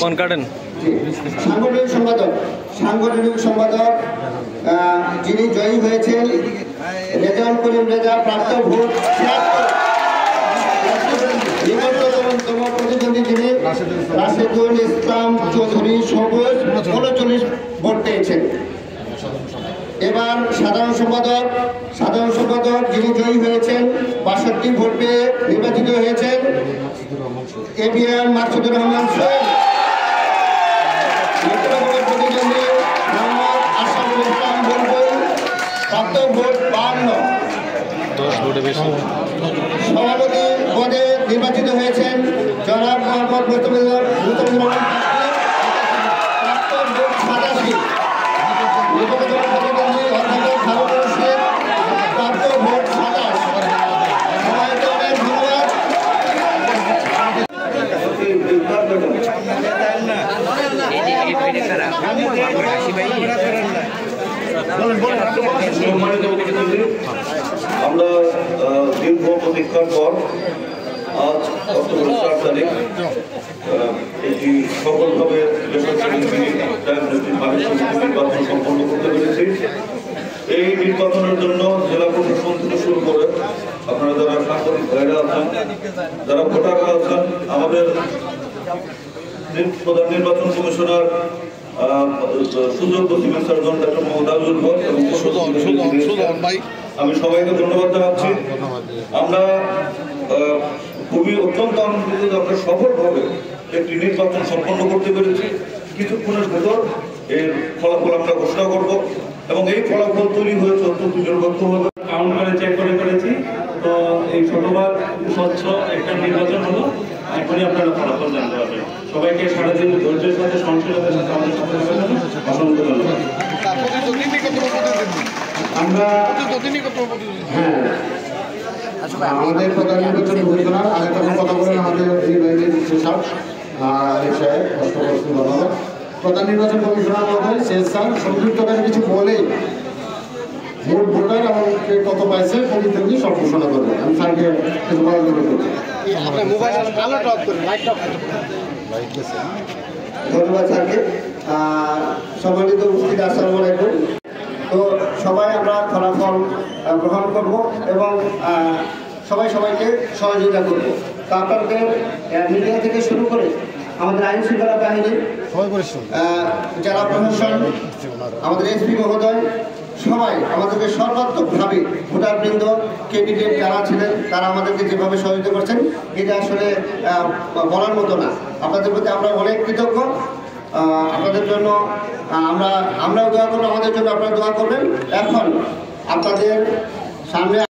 কোন কাটেন সাংগঠনিক সম্পাদক যিনি জয়ী হয়েছেন রেজাউল করিম রেজা, প্রাপ্ত ভোট 76। নিকটতম প্রতিদ্বন্দ্বী যিনি রাশেদুল ইসলাম চৌধুরী সবুজ 39 ভোট পেয়েছেন। এবার সাধারণ সম্পাদক যিনি জয়ী হয়েছেন 62 ভোট পেয়ে নির্বাচিত হয়েছেন এবিএম মাকসুদুর রহমান সোহেল। প্রতিদ্বন্দ্বী মোহাম্মদ আশরাফুল ইসলাম বুলবুল, প্রাপ্ত ভোট 52। 10 ভোটে বেশি। সভাপতি পদে নির্বাচিত হয়েছেন জনাব মোহাম্মদ মুস্তাফিজুর রহমান, প্রাপ্ত ভোট 87। নিকটতম প্রতিদ্বন্দ্বী অধ্যাপক হারুনুর রশিদ, প্রাপ্ত ভোট 27। সবাইকে অনেক ধন্যবাদ। আমরা দীর্ঘ প্রতীক্ষার পর আজ অক্টোবর 4 তারিখ একটি সফলভাবে নির্বাচন সম্পন্ন করতে পেরেছি। এই নির্বাচনের জন্য জেলা প্রশাসন থেকে শুরু করে আপনারা যারা সাংবাদিক ভাইরা আছেন, যারা ভোটাররা আছেন, আমাদের প্রধান নির্বাচন কমিশনার সুযোগ্য সিভিল সার্জন ডক্টর মোহাম্মদ আজুল হক এবং আমি সবাইকে ধন্যবাদ জানাচ্ছি। আমরা খুবই অত্যন্ত আনন্দিত আমরা সফলভাবে একটি নির্বাচন সম্পন্ন করতে পেরেছি। কিছুক্ষণের ভেতর এর ফলাফল আমরা ঘোষণা করব এবং এই ফলাফল তৈরি হয়েছে অত্যন্ত নিরপেক্ষভাবে কাউন্ট করে চেক করে করেছি। তো এই শতভাগ স্বচ্ছ একটা নির্বাচন হলো। এখনই আপনারা ফলাফল জানতে পারবেন। সবাইকে সারাদিন ধৈর্যের সাথে সংশীলতার সাথে আমাদের সাথে অসংখ্য ধন্যবাদ। আমরা আমাদের প্রধান নির্বাচন কমিশনার আরেকটা কথা বলেন আমাদের প্রধান নির্বাচন কমিশনার মহোদয় শেষ স্যার সংযুক্ত করে কিছু বলে মোট ভোটার এবং কত পাইছে প্রতিদ্বন্দ্বী সব ঘোষণা করবে। আমি স্যারকে কিছু বলার জন্য করছি। ধন্যবাদ স্যারকে। সম্মানিত উপস্থিত, আসসালামু আলাইকুম। তো সবাই আমরা ফলাফল গ্রহণ করব এবং সবাইকে সহযোগিতা করব। তো আপনাদের মিডিয়া থেকে শুরু করে আমাদের আইন শৃঙ্খলা বাহিনী, জেলা প্রশাসন, আমাদের এসপি মহোদয়, সবাই আমাদেরকে সর্বাত্মকভাবে ভোটারবৃন্দ, ক্যান্ডিডেট যারা ছিলেন তারা আমাদেরকে যেভাবে সহযোগিতা করছেন এটা আসলে বলার মতো না। আপনাদের প্রতি আমরা অনেক কৃতজ্ঞ। আপনাদের জন্য আমরাও দোয়া করবো, আমাদের জন্য আপনারা দোয়া করবেন। এখন আপনাদের সামনে